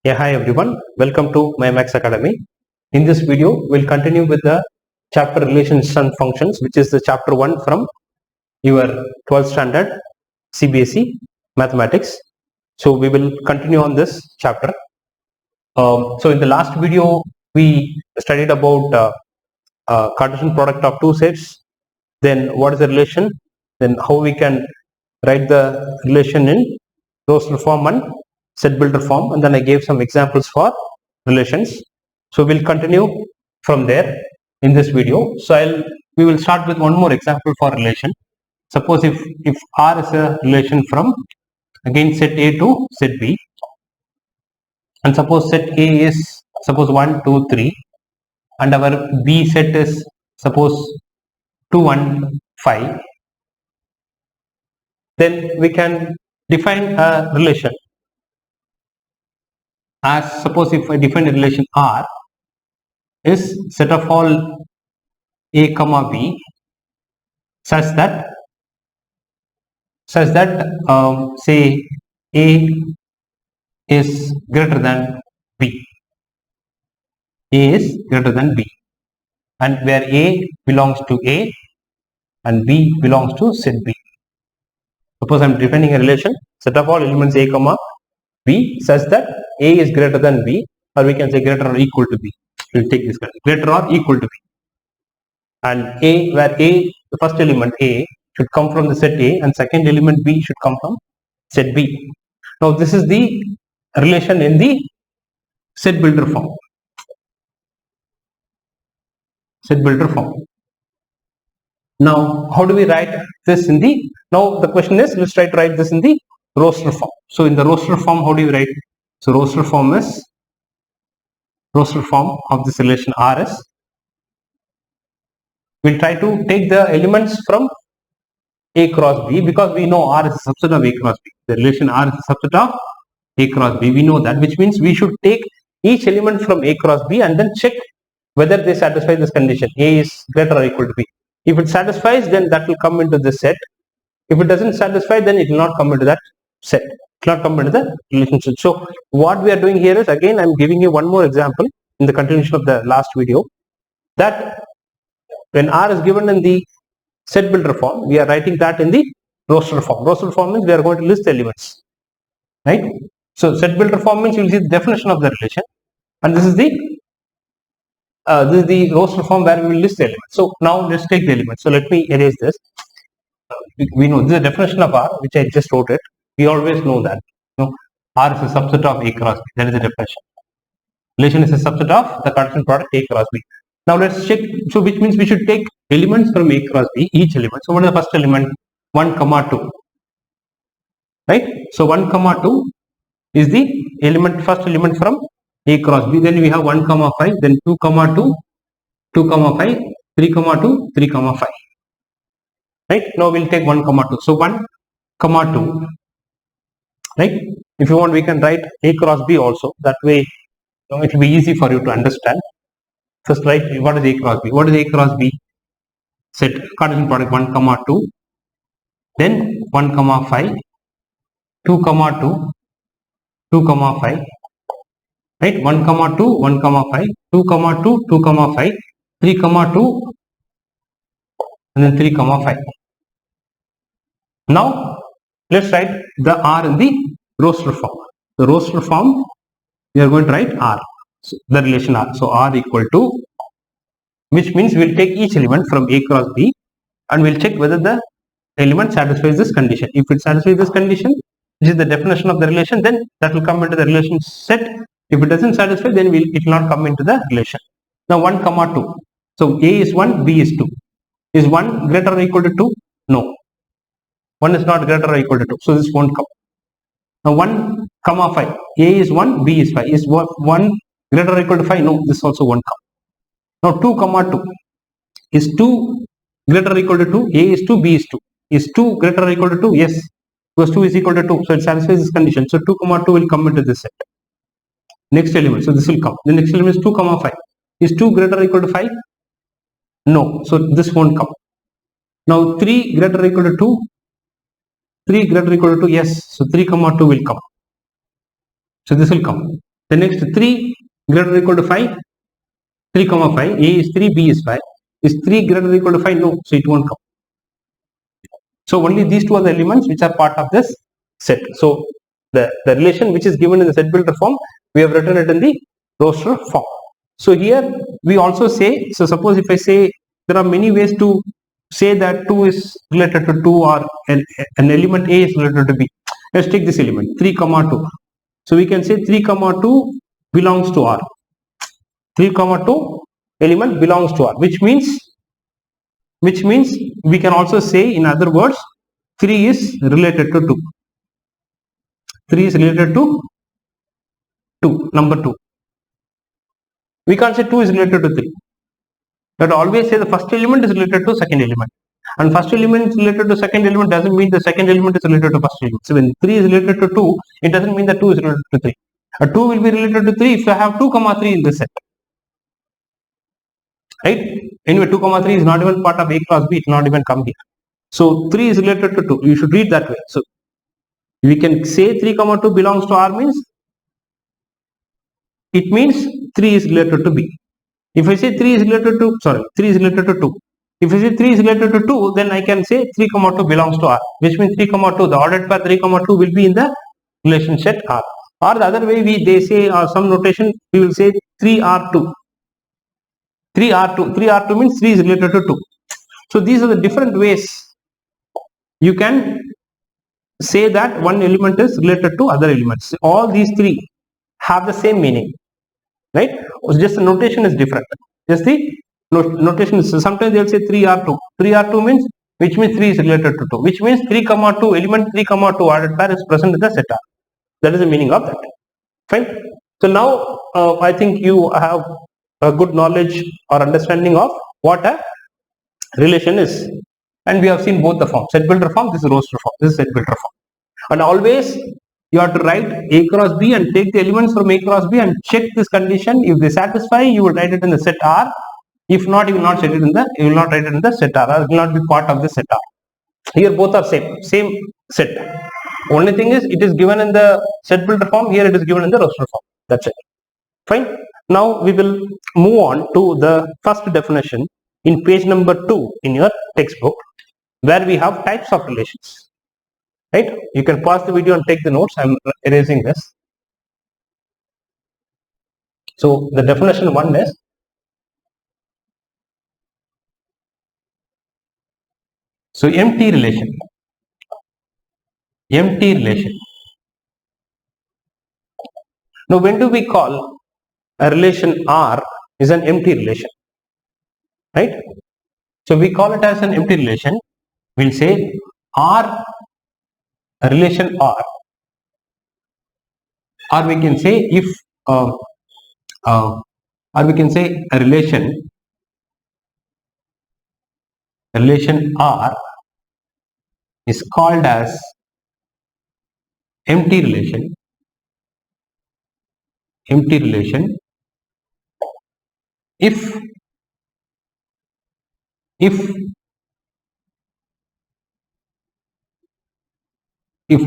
Yeah, hi everyone. Welcome to my Max Academy. In this video, we'll continue with the chapter relations and functions, which is the chapter 1 from your 12th standard CBSE mathematics. So we will continue on this chapter. So in the last video, we studied about Cartesian product of two sets. Then what is the relation? Then how we can write the relation in Roster form and set builder form, and then I gave some examples for relations. So we'll continue from there in this video. So we will start with one more example for relation. Suppose if R is a relation from again set A to set B, and suppose set A is suppose 1, 2, 3, and our B set is suppose 2, 1, 5, then we can define a relation as, suppose if I define a relation R is set of all A comma B such that say A is greater than B. A is greater than B, and where A belongs to A and B belongs to set B. Suppose I am defining a relation set of all elements A comma B such that A is greater than B, or we can say greater or equal to B. We will take this greater or equal to B, and A, where A, the first element A should come from the set A and second element B should come from set B. Now this is the relation in the set builder form. Set builder form. Now how do we write this in the, now the question is, let's try to write this in the roster form. So in the roster form, how do you write? So roster form of this relation R is, we'll try to take the elements from A cross B, because we know R is a subset of A cross B. The relation R is a subset of A cross B. We know that, which means we should take each element from A cross B and then check whether they satisfy this condition. A is greater or equal to B. If it satisfies, then that will come into this set. If it doesn't satisfy, then it will not come into that set. It will not come into the relationship. So what we are doing here is, again I am giving you one more example in the continuation of the last video, that when R is given in the set builder form, we are writing that in the roster form. Roster form means we are going to list the elements, right? So set builder form means you will see the definition of the relation, and this is the roster form where we will list the elements. So now let's take the elements. So let me erase this. We know this is the definition of R, which I just wrote it. We always know that, R is a subset of A cross B. That is the definition. Relation is a subset of the Cartesian product A cross B. Now let's check. So which means we should take elements from A cross B, each element. So what is the first element? 1, 2. Right? So 1, 2 is the first element from A cross B. Then we have 1, 5, then 2, 2, 2, 5, 3, 2, 3, 5. Right? Now we'll take 1, 2. So 1, 2. Right? If you want, we can write A cross B also. That way, it will be easy for you to understand. First, write what is A cross B. What is A cross B? Set Cartesian product 1, 2, then 1, 5, 2, 2, 2, 5, right? 1, 2, 1, 5, 2, 2, 2, 5, 3, 2, and then 3, 5. Now let's write the R in the roster form. The roster form, we are going to write R, so the relation R. So R equal to, which means we'll take each element from A cross B and we'll check whether the element satisfies this condition. If it satisfies this condition, which is the definition of the relation, then that will come into the relation set. If it doesn't satisfy, then it will not come into the relation. Now 1, 2. So A is 1, B is 2. Is 1 greater or equal to 2? No. 1 is not greater or equal to 2. So this won't come. Now 1, 5. A is 1, B is 5. Is 1 greater or equal to 5? No, this also won't come. Now 2, 2. Is 2 greater or equal to 2? A is 2, B is 2. Is 2 greater or equal to 2? Yes, because 2 is equal to 2. So it satisfies this condition. So 2, 2 will come into this set. Next element. So this will come. The next element is 2, 5. Is 2 greater or equal to 5? No. So this won't come. Now 3 greater or equal to 2? 3 greater or equal to 2? Yes. So 3, 2 will come. So this will come. The next 3 greater or equal to 5, 3 comma 5, A is 3, B is 5. Is 3 greater or equal to 5? No, so it won't come. So only these two are the elements which are part of this set. So the relation which is given in the set builder form, we have written it in the roster form. So here we also say, so suppose if I say there are many ways to say that 2 is related to 2 or an element A is related to B. Let's take this element 3 comma 2. So we can say 3 comma 2 belongs to R. 3 comma 2 element belongs to R, which means we can also say, in other words, 3 is related to 2. 3 is related to 2, number 2. We can't say 2 is related to 3. But always say the first element is related to second element. And first element is related to second element doesn't mean the second element is related to first element. So when 3 is related to 2, it doesn't mean that 2 is related to 3. A 2 will be related to 3 if you have 2 comma 3 in the set. Right? Anyway, 2 comma 3 is not even part of A cross B, it will not even come here. So 3 is related to 2. You should read that way. So we can say 3 comma 2 belongs to R means it means 3 is related to B. If I say 3 is related to 2. If I say 3 is related to 2, then I can say 3 comma 2 belongs to R, which means 3 comma 2, the ordered pair 3 comma 2 will be in the relation set R. Or the other way they say, or some notation, we will say 3R2. 3R2 means 3 is related to 2. So these are the different ways you can say that one element is related to other elements. All these three have the same meaning, right? Just the notation is different. Just the notation is, sometimes they'll say 3R2. 3R2 means, which means 3 is related to 2, which means 3 comma 2, element 3 comma 2 ordered pair is present in the set R. That is the meaning of that. Fine. So now I think you have a good knowledge or understanding of what a relation is. And we have seen both the forms, set builder form, this is roster form, this is set builder form. And always you have to write A cross B and take the elements from A cross B and check this condition. If they satisfy, you will write it in the set R. If not, you will not write it in the set R, or it will not be part of the set R. Here both are same set. Only thing is, it is given in the set builder form, here it is given in the roster form. That's it. Fine. Now we will move on to the first definition in page number 2 in your textbook, where we have types of relations. Right? You can pause the video and take the notes. I am erasing this. So the definition 1 is, so empty relation. Empty relation. Now when do we call a relation R is an empty relation? Right? So we call it as an empty relation. We'll say R, a relation R, or we can say if or we can say a relation R is called as empty relation if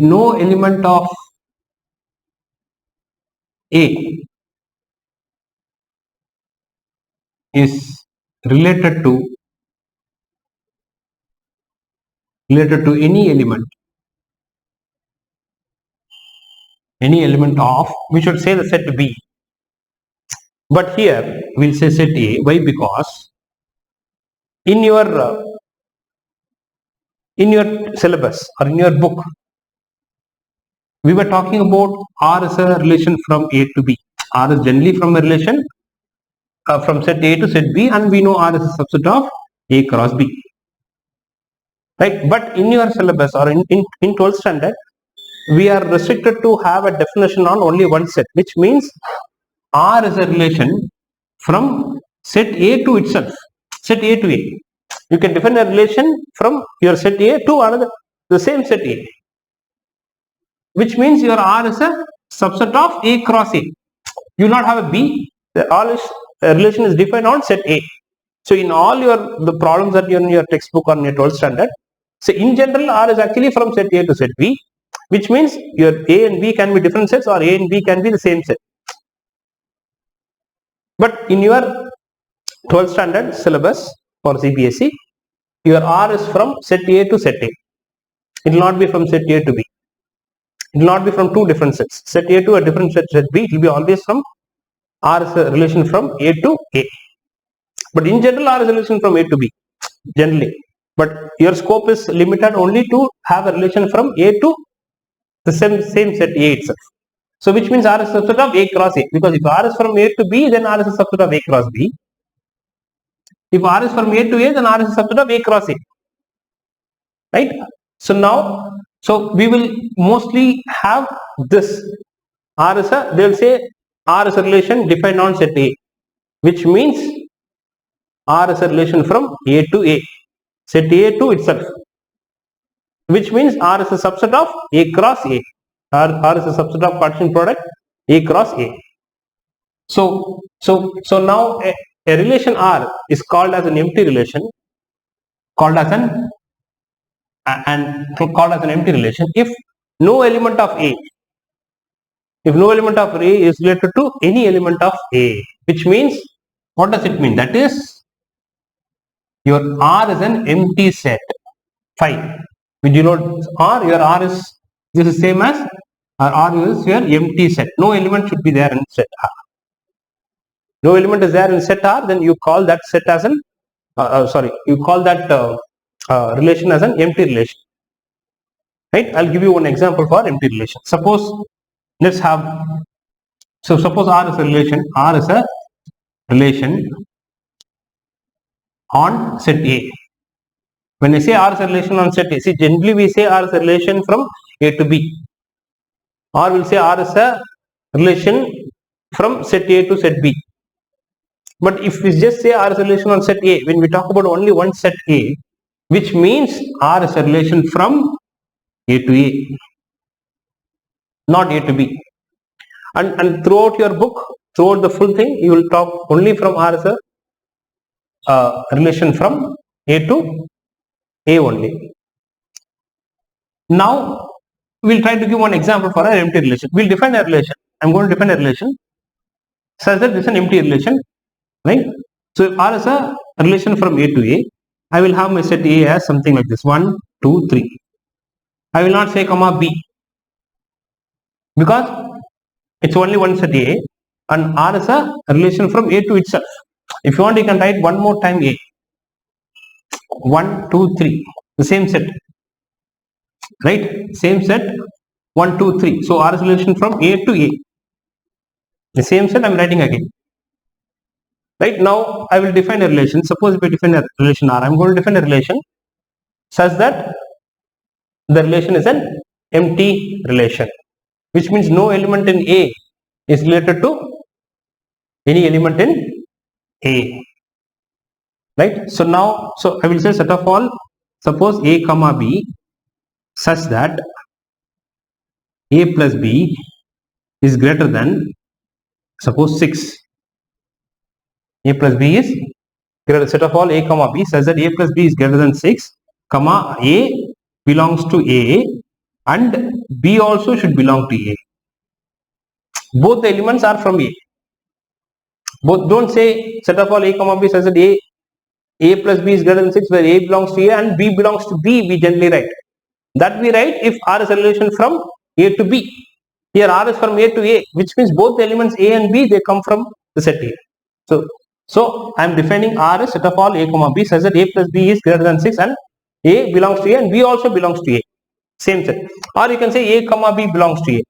no element of A is related to any element of, we should say the set B, but here we'll say set A. Why? Because in your syllabus or in your book, we were talking about R is a relation from A to B. R is generally from a relation from set A to set B, and we know R is a subset of A cross B. Right? But in your syllabus or in 12th standard, we are restricted to have a definition on only one set, which means R is a relation from set A to itself, set A to A. You can define a relation from your set A to another, the same set A, which means your R is a subset of A cross A. You will not have a B. The relation is defined on set A. So in all the problems that you in your textbook or in your 12th standard, so in general R is actually from set A to set B, which means your A and B can be different sets, or A and B can be the same set. But in your 12th standard syllabus for CBSE, your R is from set A to set A. It will not be from set A to B. It will not be from two different sets. Set A to a different set B. It will be always from R is a relation from A to A. But in general, R is a relation from A to B. Generally. But your scope is limited only to have a relation from A to the same set A itself. So which means R is a subset of A cross A. Because if R is from A to B, then R is a subset of A cross B. If R is from A to A, then R is a subset of A cross A. Right? So now, we will mostly have this. R is a, they will say R is a relation defined on set A. Which means R is a relation from A to A. Set A to itself. Which means R is a subset of A cross A. R is a subset of Cartesian product A cross A. So now a relation R is called as an empty relation, called as an empty relation if no element of A, is related to any element of A. Which means, what does it mean? That is, your R is an empty set. Fine. We denote R. Your R is this is same as R is your empty set. No element should be there in set R. No element is there in set R, then you call that set as an you call that relation as an empty relation. Right? I'll give you one example for empty relation. Suppose let's have suppose R is a relation. R is a relation on set A. When I say R is a relation on set A, see, generally we say R is a relation from A to B. Or we'll say R is a relation from set A to set B. But if we just say R is a relation on set A, when we talk about only one set A, which means R is a relation from A to A, not A to B. And throughout your book, throughout the full thing, you will talk only from R as a relation from A to A only. Now, we'll try to give one example for an empty relation. We'll define a relation. I'm going to define a relation such that this is an empty relation, right? So, if R is a relation from A to A, I will have my set A as something like this: 1, 2, 3. I will not say comma B because it's only one set A, and R is a relation from A to itself. If you want, you can write one more time A. 1, 2, 3. The same set. Right? Same set. 1, 2, 3. So R is a relation from A to A. The same set I am writing again. Right? Now I will define a relation. Suppose if I define a relation R, I am going to define a relation such that the relation is an empty relation. Which means no element in A is related to any element in A. Right? So now, I will say set of all, suppose A comma B such that A plus B is greater than, suppose 6. A plus B is greater, set of all A comma B such that A plus B is greater than 6, comma A belongs to A and B also should belong to A. Both the elements are from A. Both, don't say set of all A comma B such that A plus B is greater than 6 where A belongs to A and B belongs to B, we generally write. That we write if R is a relation from A to B. Here R is from A to A, which means both the elements A and B, they come from the set A. So I am defining R as set of all A comma B such that A plus B is greater than 6 and A belongs to A and B also belongs to A. Same set. Or you can say A comma B belongs to A.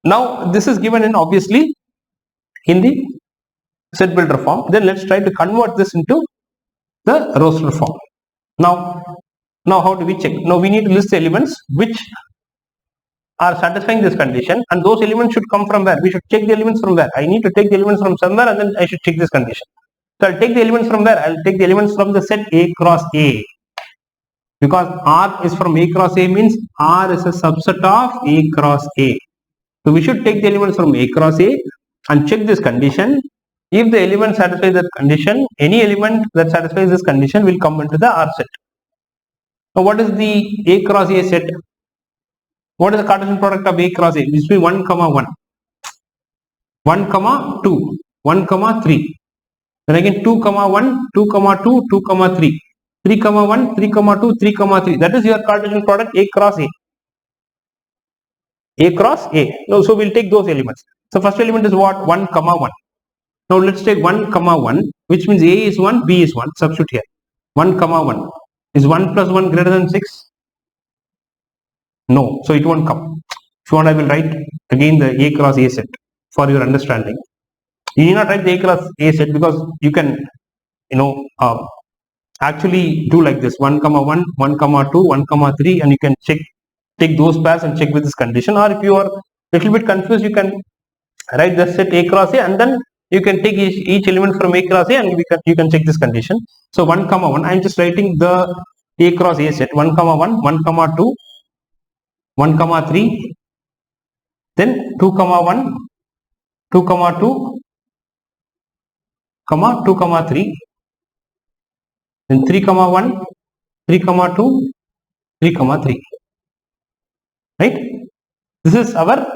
Now this is given in obviously in the set builder form. Then let's try to convert this into the roster form. Now how do we check? Now we need to list the elements which are satisfying this condition, and those elements should come from where? We should take the elements from where? I need to take the elements from somewhere and then I should check this condition. So I'll take the elements from where? I'll take the elements from the set A cross A. Because R is from A cross A means R is a subset of A cross A. So we should take the elements from A cross A and check this condition. If the element satisfies that condition, any element that satisfies this condition will come into the R set. Now what is the A cross A set? What is the Cartesian product of A cross A? This will be 1, 1. 1, 2, 1, 3. Then again 2, 1, 2, 2, 2, 3. 3, 1, 3, 2, 3, 3. That is your Cartesian product A cross A. A cross A. No, so we'll take those elements. So first element is what? 1, 1. Now let's take 1, 1, which means A is 1, B is 1. Substitute here. 1, 1. Is 1 plus 1 greater than 6? No. So it won't come. If you want, I will write again the A cross A set for your understanding. You need not write the A cross A set because you can, actually do like this 1, 1, 1, 2, 1, 3, and you can take those pairs and check with this condition. Or if you are a little bit confused, you can write the set A cross A and then you can take each element from A cross A and you can check this condition. So 1, 1, I am just writing the A cross A set 1, 1, 1, 2, 1, 3, then 2, 1, 2, 2, 2, 3, then 3, 1, 3, 2, 3, 3. Right? This is our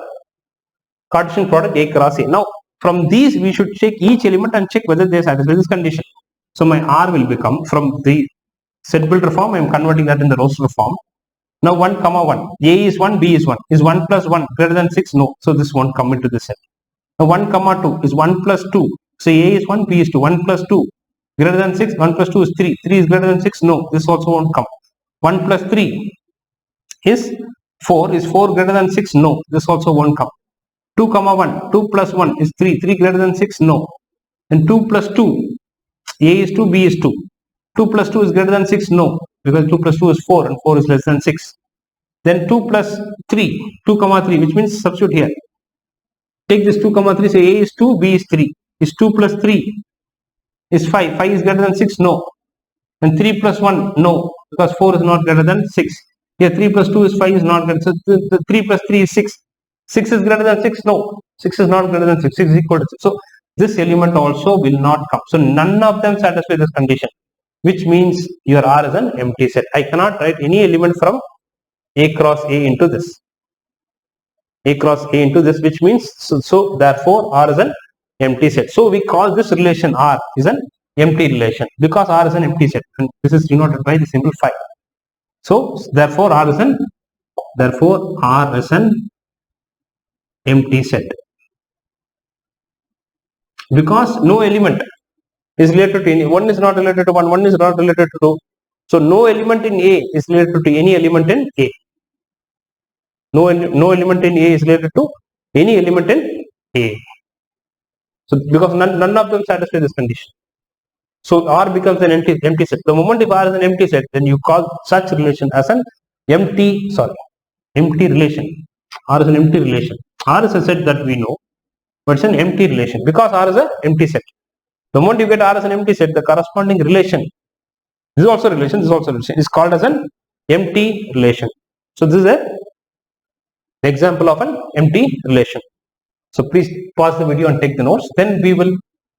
Cartesian product A cross A. Now, from these we should check each element and check whether they satisfy this condition. So my R will become, from the set builder form, I am converting that in the roster form. Now 1, 1. A is 1, B is 1. Is 1 plus 1 greater than 6? No. So this won't come into this set. Now 1, 2 is 1 plus 2. So A is 1, B is 2. 1 plus 2 greater than 6. 1 plus 2 is 3. 3 is greater than 6? No. This also won't come. 1 plus 3 is 4. Is 4 greater than 6? No. This also won't come. 2, 1. 2 plus 1 is 3. 3 greater than 6? No. And 2 plus 2. A is 2, B is 2. 2 plus 2 is greater than 6? No. Because 2 plus 2 is 4 and 4 is less than 6. Then 2 plus 3. 2, 3, which means substitute here. Take this 2, 3. Say A is 2, B is 3. Is 2 plus 3 is 5. 5 is greater than 6? No. And 3 plus 1? No. Because 4 is not greater than 6. Here 3 plus 2 is 5 is not greater. So the 3 plus 3 is 6. 6 is greater than 6? No. 6 is not greater than 6. 6 is equal to 6. So this element also will not come. So none of them satisfy this condition, which means your R is an empty set. I cannot write any element from A cross A into this. A cross A into this, which means, so therefore R is an empty set. So we call this relation R is an empty relation because R is an empty set, and this is denoted by the symbol phi. So therefore R is an empty set because no element is related to any. One is not related to one is not related to 2. So no element in A is related to any element in A. No element in A is related to any element in A. So because none of them satisfy this condition. So R becomes an empty set. The moment if R is an empty set, then you call such relation as an empty relation. R is an empty relation. R is a set that we know, but it's an empty relation because R is an empty set. The moment you get R as an empty set, the corresponding relation, this is also relation, is called as an empty relation. So this is an example of an empty relation. So please pause the video and take the notes. Then we will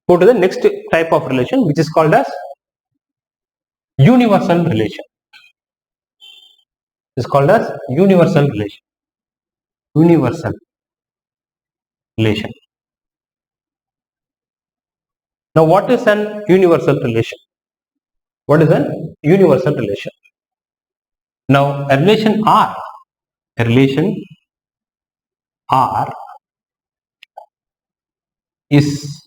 go to the next type of relation, which is called as universal relation. It's called as universal relation. Universal relation. Now, what is an universal relation? What is an universal relation? Now, a relation R is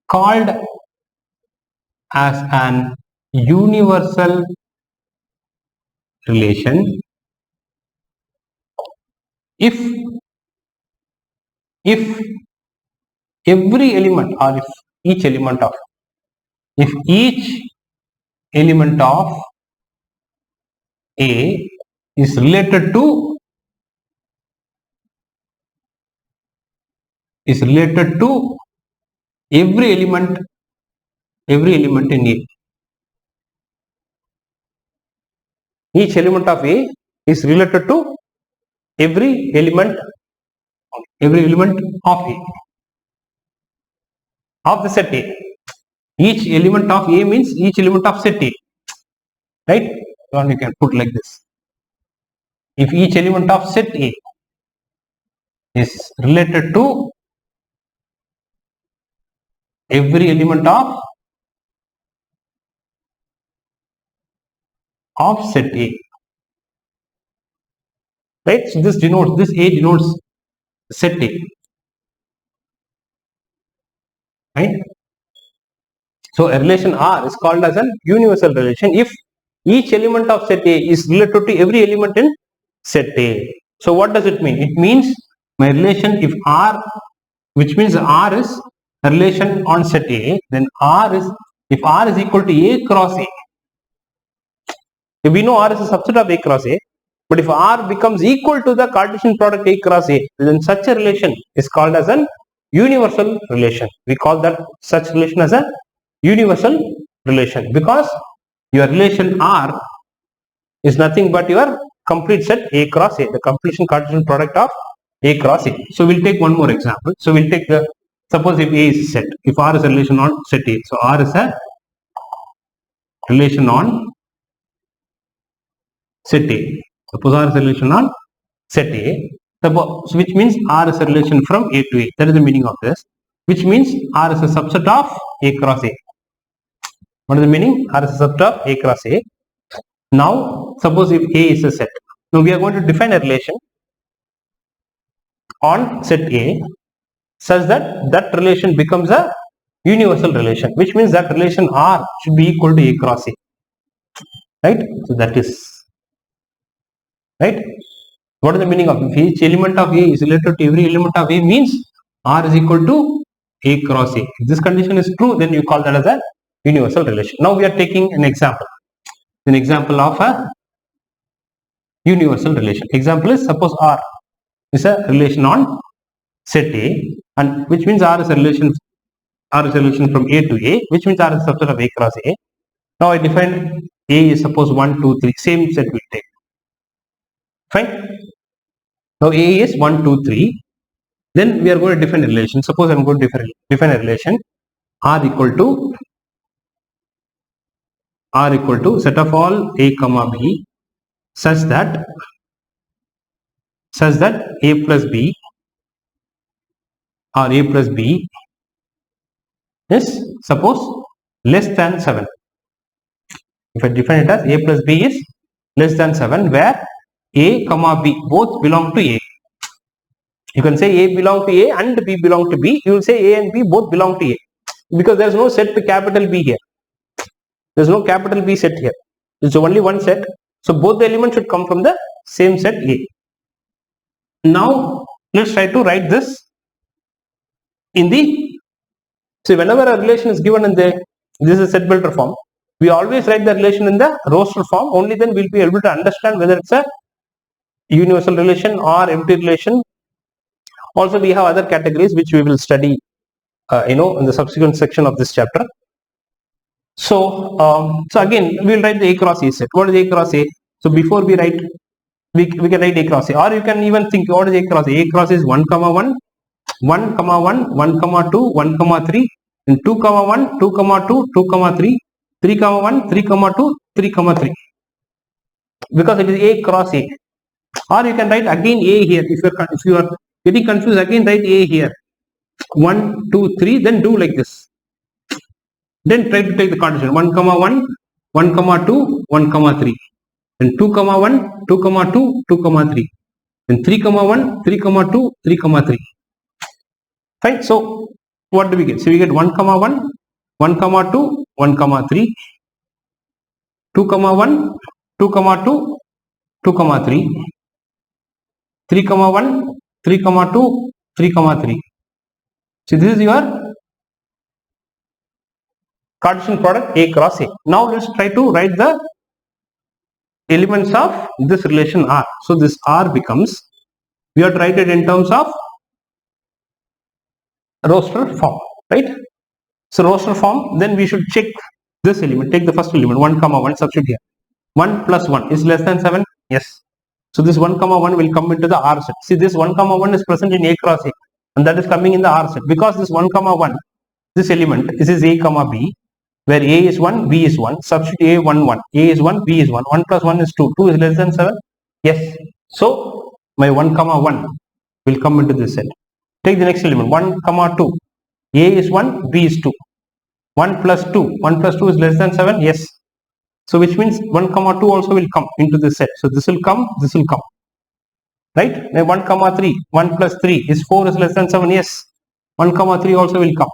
called as an universal relation if every element, or if each element of A is related to every element in A. Each element of A is related to every element of A, of the set A. Each element of A means each element of set A, right? So you can put like this. If each element of set A is related to every element of set A, right? So this A denotes set A, right? So a relation R is called as a universal relation if each element of set A is related to every element in set A. So what does it mean? It means my relation, if R, which means R is a relation on set A, then if R is equal to A cross A, if we know R is a subset of A cross A, but if R becomes equal to the Cartesian product A cross A, then such a relation is called as a universal relation. We call that such relation as a universal relation, because your relation R is nothing but your complete set A cross A, the completion Cartesian product of A cross A. So we'll take one more example. So we'll take suppose if A is set, if R is a relation on set A, so R is a relation on set A. Suppose R is a relation on set A, which means R is a relation from A to A. That is the meaning of this. Which means R is a subset of A cross A. What is the meaning? R is a subset of A cross A. Now, suppose if A is a set. Now we are going to define a relation on set A such that that relation becomes a universal relation, which means that relation R should be equal to A cross A. Right? So that is right. What is the meaning of if each element of A is related to every element of A, means R is equal to A cross A. If this condition is true, then you call that as a universal relation. Now we are taking an example of a universal relation. Example is, suppose R is a relation on set A, and which means R is a relation from A to A, which means R is a subset of A cross A. Now I define A is suppose 1, 2, 3, same set we take. Fine. Now A is 1, 2, 3. Then we are going to define a relation. Suppose I am going to define a relation R equal to set of all A comma B such that A plus B or A plus B is suppose less than 7. If I define it as A plus B is less than 7, where A comma B both belong to A. You can say A belong to A and B belong to B. You will say A and B both belong to A, because there is no set to capital B here. There is no capital B set here. It's only one set. So both the elements should come from the same set A. Now let's try to write this in the. So whenever a relation is given in this is set builder form, we always write the relation in the roster form. Only then we'll be able to understand whether it's a universal relation or empty relation. Also, we have other categories which we will study, in the subsequent section of this chapter. So, again, we will write the A cross A set. What is A cross A? So before we write, we can write A cross A, or you can even think what is A cross A. A cross is 1, 1, 1, 1, 1, 2, 1, 3, and 2, 1, 2, 2, 2, 3, 3, 1, 3, 2, 3, 3. Because it is A cross A. Or you can write again A here. If you are getting confused, again write A here. 1, 2, 3, then do like this. Then try to take the Cartesian 1, 1, 1, 2, 1, 3. Then 2, 1, 2, 2, 2, 3. Then 3, 1, 3, 2, 3, 3. Fine. So what do we get? So we get 1, 1, 1, 2, 1, 3. 2, 1, 2, 2, 2, 3. 3, 1, 3, 2, 3, 3. So this is your Cartesian product A cross A. Now let's try to write the elements of this relation R. So this R becomes, we have to write it in terms of roster form, right? So roster form, then we should check this element. Take the first element 1, 1, substitute here. 1 plus 1 is less than 7. Yes. So this 1, 1 will come into the R set. See, this 1, 1 is present in A cross A, and that is coming in the R set. Because this 1, 1, this element, this is A comma B, where A is 1, B is 1. Substitute A 1, 1. A is 1, B is 1. 1 plus 1 is 2. 2 is less than 7. Yes. So my 1, 1 will come into this set. Take the next element 1, 2. A is 1, B is 2. 1 plus 2. 1 plus 2 is less than 7. Yes. So which means 1 comma 2 also will come into this set. So this will come, this will come. Right? Now 1 comma 3. 1 plus 3 is 4 is less than 7. Yes. 1 comma 3 also will come.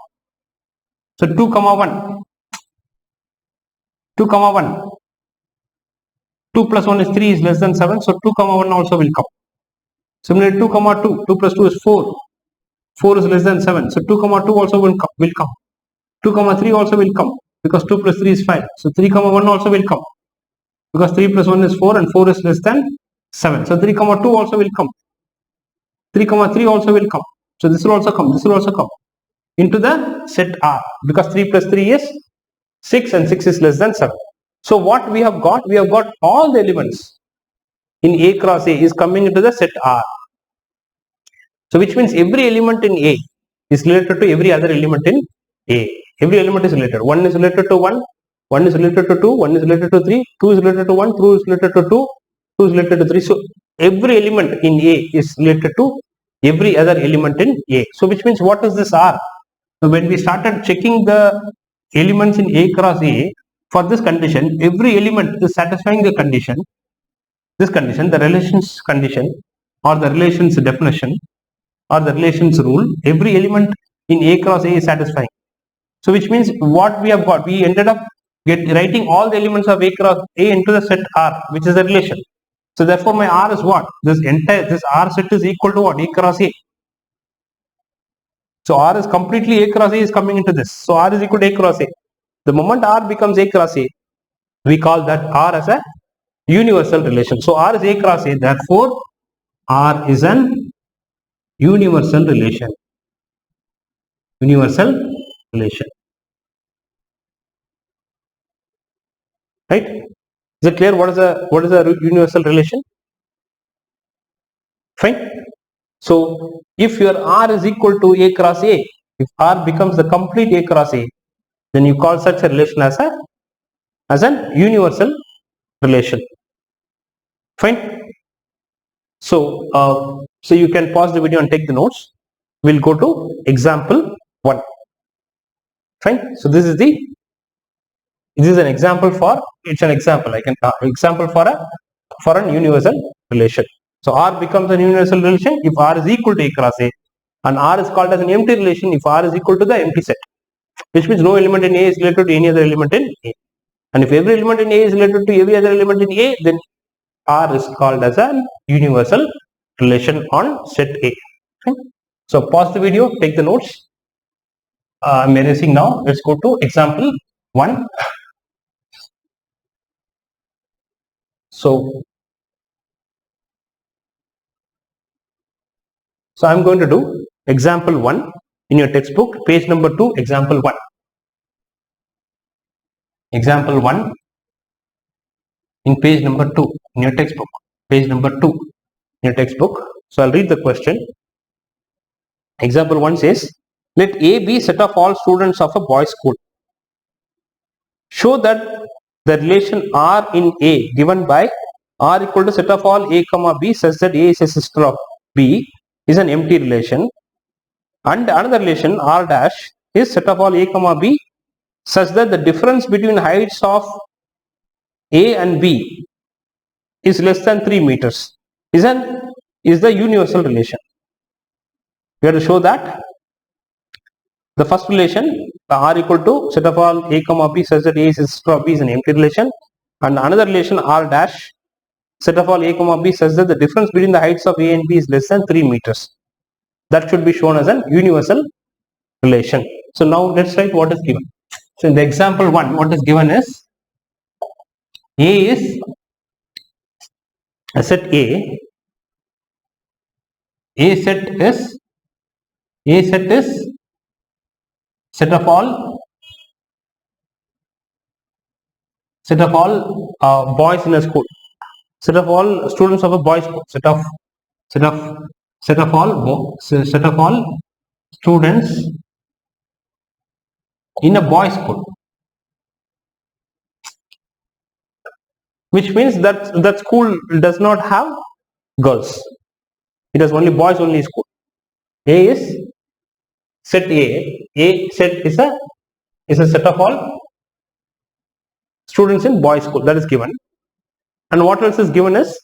So 2 comma 1. 2 comma 1. 2 plus 1 is 3 is less than 7. So 2 comma 1 also will come. Similarly 2 comma 2. 2 plus 2 is 4. 4 is less than 7. So 2 comma 2 also will come. 2 comma 3 also will come because 2 plus 3 is 5. So 3 comma 1 also will come because 3 plus 1 is 4 and 4 is less than 7. So 3 comma 2 also will come. 3 comma 3 also will come. So this will also come. This will also come into the set R because 3 plus 3 is 6 and 6 is less than 7. So what we have got? We have got all the elements in A cross A is coming into the set R. So which means every element in A is related to every other element in A. Every element is related. 1 is related to 1, 1 is related to 2, 1 is related to 3, 2 is related to 1, 2 is related to 2, 2 is related to 3. So every element in A is related to every other element in A. So which means what is this R? So when we started checking the elements in A cross A, for this condition, every element is satisfying the condition. This condition, the relations condition or the relations definition or the relations rule, every element in A cross A is satisfying. So which means what we have got, we ended up writing all the elements of A cross A into the set R, which is the relation. So therefore my R is what? This R set is equal to what? A cross A. So R is completely A cross A is coming into this. So R is equal to A cross A. The moment R becomes A cross A, we call that R as a universal relation. So R is A cross A, therefore R is an universal relation. Universal relation. Right? Is it clear what is a universal relation? Fine. So if your R is equal to A cross A, if R becomes the complete A cross A, then you call such a relation as an universal relation. Fine. So so you can pause the video and take the notes. We'll go to example 1. Fine. So this is an example for, it's an example. I can example for an universal relation. So R becomes an universal relation if R is equal to A cross A, and R is called as an empty relation if R is equal to the empty set, which means no element in A is related to any other element in A. And if every element in A is related to every other element in A, then R is called as a universal relation on set A. Okay. So pause the video, take the notes. I'm erasing now. Let's go to example 1. So I'm going to do example 1 in your textbook, page number 2, example 1. Example 1 in page number 2 in your textbook, page number 2 in your textbook. So I'll read the question. Example 1 says, let A be set of all students of a boys' school. Show that the relation R in A given by R equal to set of all A comma B such that A is a sister of B is an empty relation, and another relation R dash is set of all A comma B such that the difference between heights of A and B is less than 3 meters is the universal relation. We have to show that the first relation, the R equal to set of all A comma B such that A is a sister of B is an empty relation, and another relation R dash set of all A comma B such that the difference between the heights of A and B is less than 3 meters. That should be shown as an universal relation. So now let's write what is given. So in the example 1, what is given is A is a set A set is set of all boys in a school, set of all students of a boys school, set of all students in a boys school, which means that school does not have girls, it has only boys only school. A is set A set is a set of all students in boys school, that is given. And what else is given is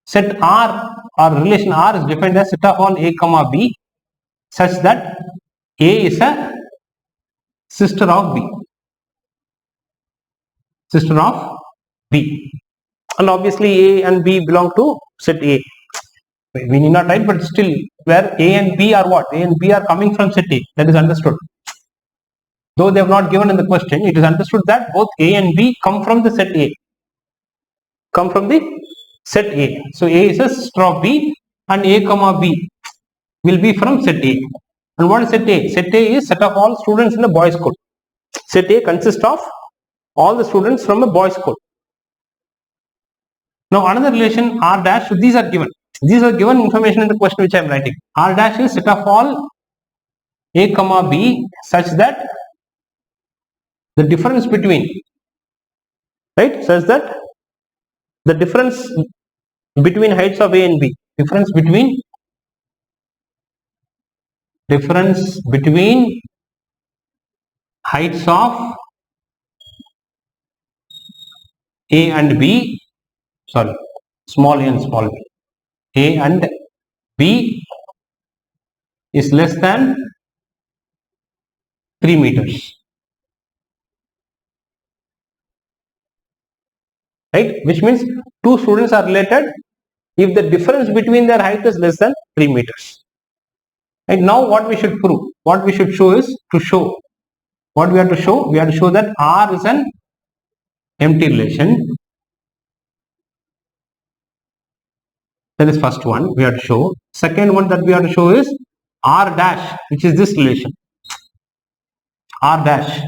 set R, or relation R is defined as set of all A comma B such that A is a sister of B. Sister of B. And obviously A and B belong to set A. We need not write, but still where A and B are what? A and B are coming from set A. That is understood. Though they have not given in the question, it is understood that both A and B come from the set A. Come from the set A. So A is a sister of B and A comma B will be from set A. And what is set A? Set A is set of all students in the boys school. Set A consists of all the students from a boys school. Now another relation R dash, so these are given. These are given information in the question which I am writing. R dash is set of all A comma B such that the difference between, right, such that the difference between heights of A and B, difference between heights of A and B, sorry, small a and small b, A and B is less than 3 meters. Right, which means two students are related if the difference between their height is less than 3 meters. Right, now what we should prove, what we should show is to show, what we have to show, we have to show that R is an empty relation. That is first one we have to show. Second one that we have to show is R dash, which is this relation. R dash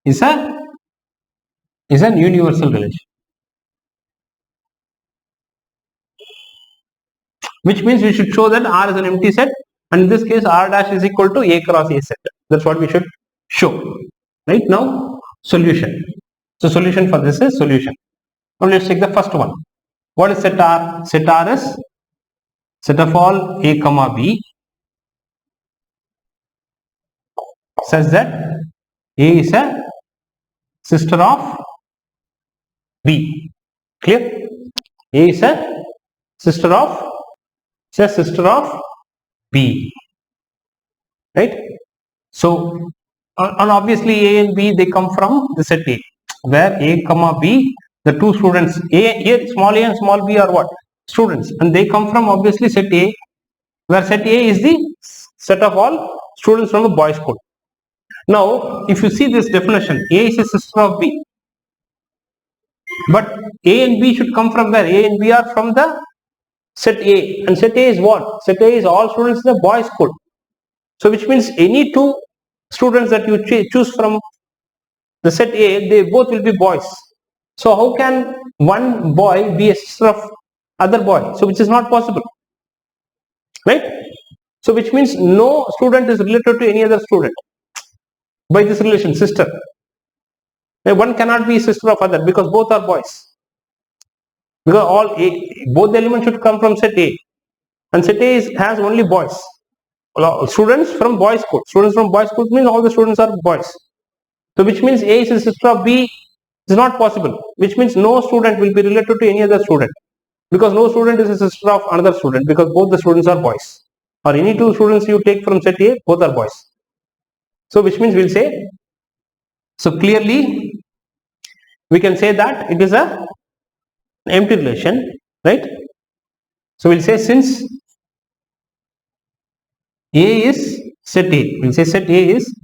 is an universal relation. Which means we should show that R is an empty set, and in this case R dash is equal to A cross A set. That's what we should show. Right, now solution. So solution for this is solution. Now let's take the first one. What is set R? Set R is set of all A comma B such that A is a sister of B. Clear? A is a sister of B. Right? So, and obviously A and B, they come from the set A, where A comma B, the two students, A here, small a and small b are what? Students, and they come from obviously set A, where set A is the set of all students from a boys school. Now, if you see this definition, A is a sister of B, but A and B should come from where? A and B are from the set A, and set A is what? Set A is all students in the boys school. So which means any two students that you choose from the set A, they both will be boys. So how can one boy be a sister of other boy? So which is not possible, right? So which means no student is related to any other student by this relation, sister. One cannot be sister of other because both are boys. Because both the elements should come from set A, and set A has only boys. Students from boys school. Students from boys school means all the students are boys. So which means A is a sister of B is not possible. Which means no student will be related to any other student, because no student is a sister of another student, because both the students are boys. Or any two students you take from set A, both are boys. So which means we'll say, so clearly we can say that it is a empty relation, right? So we'll say since A is set A, we'll say set A is,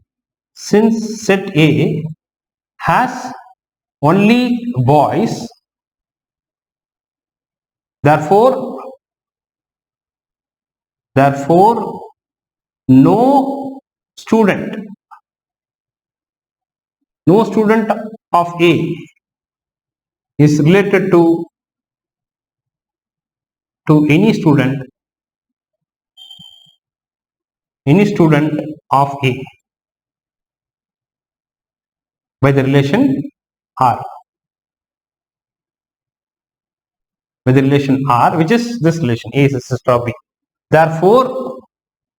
since set A has only boys, therefore no student of A is related to any student of A by the relation R. By the relation R, which is this relation, A is a sister of B. Therefore,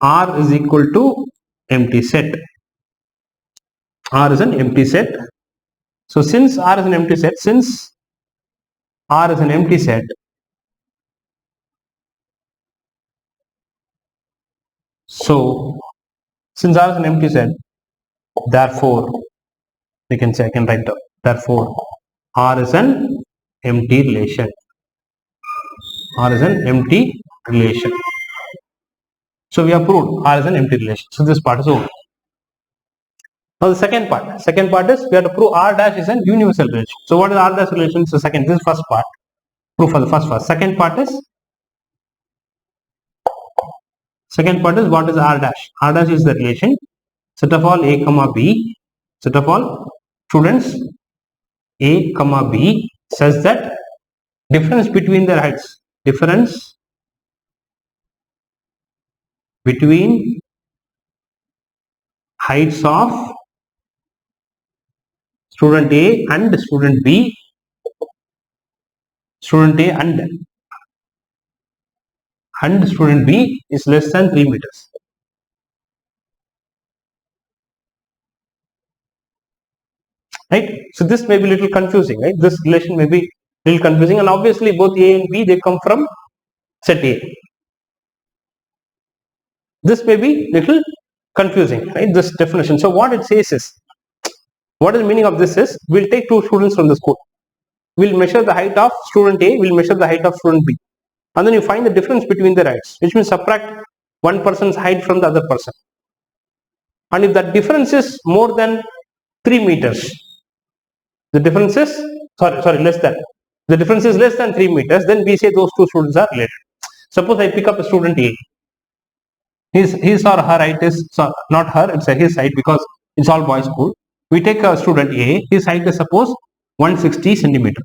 R is equal to empty set. R is an empty set. So since R is an empty set, so since R is an empty set, therefore we can say, I can write down, therefore R is an empty relation. R is an empty relation. So we have proved R is an empty relation. So this part is over. Now the second part is we have to prove R dash is an universal relation. So what is R dash relation? So second, this is first part. Proof for the first part. Second part is what is R dash? R dash is the relation set of all A comma B, set of all students A comma B such that difference between their heights, difference between heights of student A and student B, student A and student B is less than 3 meters. Right? So this may be a little confusing, right? This relation may be a little confusing, and obviously both A and B, they come from set A. This may be little confusing, right? This definition. So what it says is, what is the meaning of this is, we'll take two students from the school. We'll measure the height of student A, we'll measure the height of student B. And then you find the difference between their heights, which means subtract one person's height from the other person. And if that difference is more than 3 meters, the difference is, less than. The difference is less than 3 meters, then we say those two students are related. Suppose I pick up a student A. His or her height is, not her, it's his height because it's all boys school. We take a student A, his height is suppose 160 centimeter.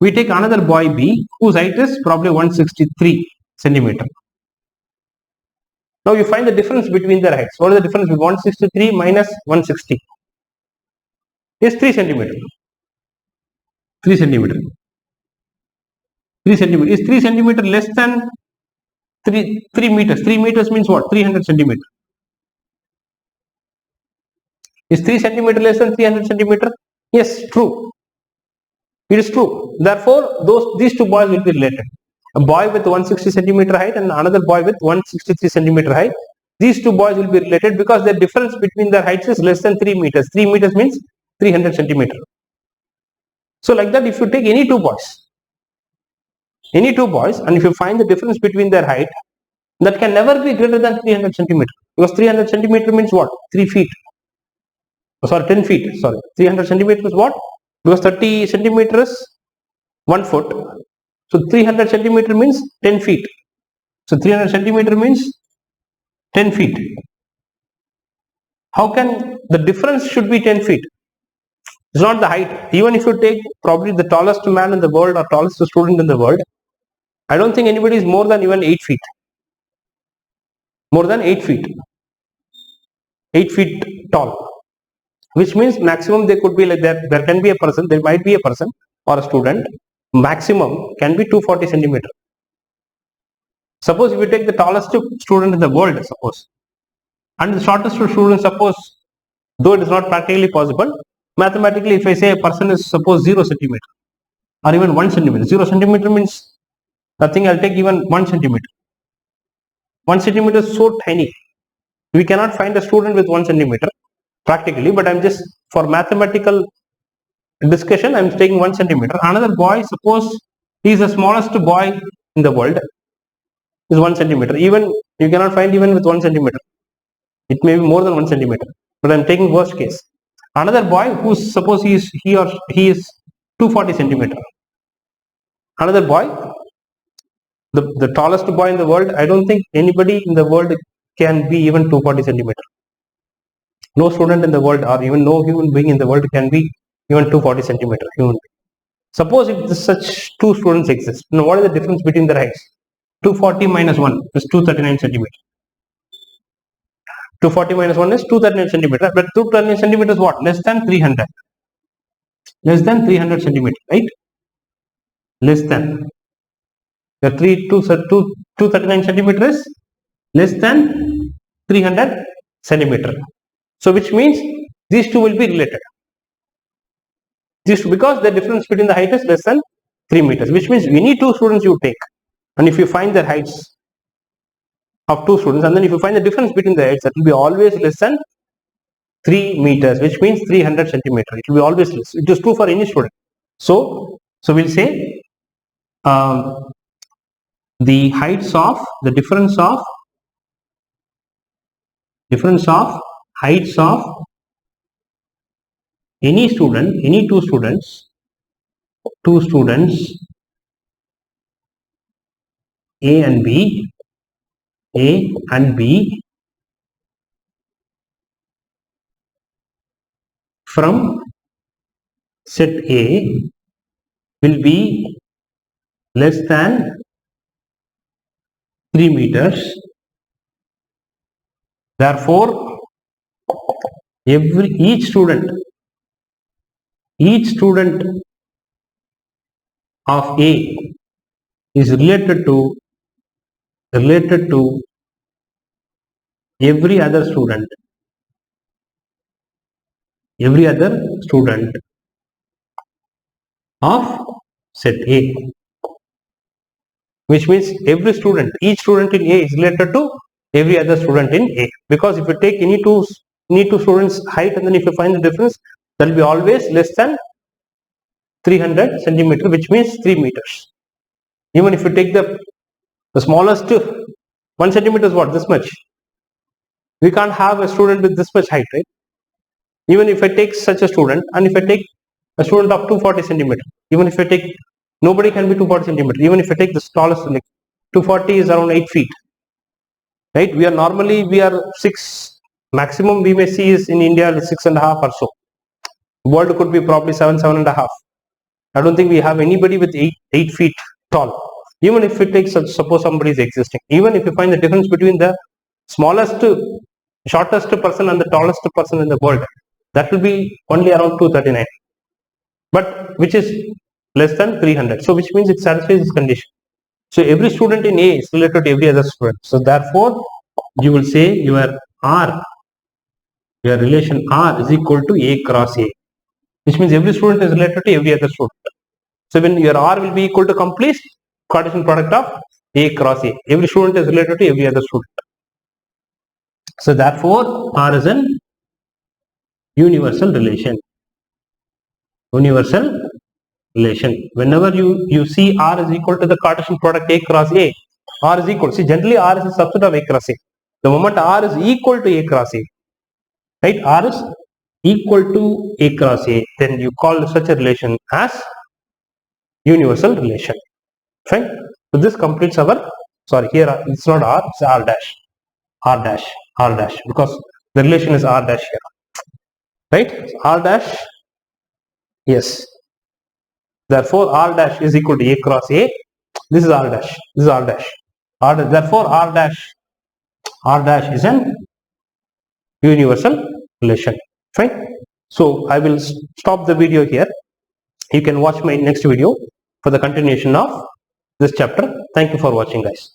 We take another boy B, whose height is probably 163 centimeter. Now you find the difference between their heights. What is the difference between 163 minus 160? Is 3 centimeter. 3 centimeter. 3 centimeter. Is 3 centimeter less than 3 meters? 3 meters means what? 300 centimeter. Is 3 centimeter less than 300 centimeter? Yes, true. It is true. Therefore, these two boys will be related. A boy with 160 centimeter height and another boy with 163 centimeter height. These two boys will be related because the difference between their heights is less than 3 meters. 3 meters means 300 centimeter. So like that, if you take any two boys, and if you find the difference between their height, that can never be greater than 300 centimeter. Because 300 centimeter means what? 3 feet. 10 feet. 300 centimeter is what? Because 30 centimeters is 1 foot. So 300 centimeter means 10 feet. So 300 centimeter means 10 feet. How can the difference should be 10 feet? It's not the height. Even if you take probably the tallest man in the world or tallest student in the world, I don't think anybody is more than even 8 feet. More than 8 feet. 8 feet tall. Which means maximum they could be like that. There can be a person, there might be a person or a student. Maximum can be 240 centimeter. Suppose if you take the tallest student in the world, suppose, and the shortest student, suppose, though it is not practically possible, mathematically if I say a person is suppose 0 centimeter or even 1 centimeter. 0 centimeter means nothing, I'll take even 1 centimeter. 1 centimeter is so tiny. We cannot find a student with 1 centimeter practically, but I'm just for mathematical discussion, I'm taking 1 centimeter. Another boy, suppose he is the smallest boy in the world, is 1 centimeter. Even you cannot find even with 1 centimeter. It may be more than 1 centimeter, but I'm taking worst case. Another boy who suppose he is 240 centimeter. Another boy, the tallest boy in the world, I don't think anybody in the world can be even 240 centimeter. No student in the world or even no human being in the world can be even 240 centimeter human being. Suppose if such two students exist, now what is the difference between their heights? 240 minus 1 is 239 centimeter. 240 minus 1 is 239 centimeter, but 239 centimeter is what? Less than 300. Less than 300 centimeter, right? Less than. The 239 centimeter is less than 300 centimeter. So which means these two will be related. These two, because the difference between the height is less than 3 meters, which means any two students you take, and if you find their heights of two students, and then if you find the difference between the heights, that will be always less than 3 meters, which means 300 centimeter. It will be always less. It is true for any student. So we'll say the heights of the difference of heights of any student, any two students A and B from set A will be less than 3 meters. Therefore, each student of A is related to every other student of set A, which means each student in A is related to every other student in A, because if you take any two students height and then if you find the difference, that will be always less than 300 centimeter, which means 3 meters. Even if you take the smallest 1 centimeter is what, this much. We can't have a student with this much height, right? Even if I take such a student, and if I take a student of 240 centimeter, even if I take, nobody can be 240 centimeter. Even if I take the smallest, like 240 is around 8 feet, right? We are 6, maximum we may see is in India 6.5 or so. World could be probably 7.5. I don't think we have anybody with 8 feet tall. Even if it takes, suppose somebody is existing, even if you find the difference between the shortest person and the tallest person in the world, that will be only around 239, but which is less than 300. So which means it satisfies this condition. So every student in A is related to every other student. So therefore, you will say your relation R is equal to A cross A, which means every student is related to every other student. So when your R will be equal to complete Cartesian product of A cross A, every student is related to every other student. So therefore, R is an universal relation. Whenever you see R is equal to the Cartesian product A cross A, R is equal. See, generally R is a subset of A cross A. The moment R is equal to A cross A, right? R is equal to A cross A, then you call such a relation as universal relation. Fine. So this completes our, sorry, here it's not R, it's R dash, because the relation is R dash here, right? R dash, yes. Therefore, R dash is equal to A cross A. This is R dash. Therefore, R dash is an universal relation. Fine. So I will stop the video here. You can watch my next video for the continuation of this chapter. Thank you for watching, guys.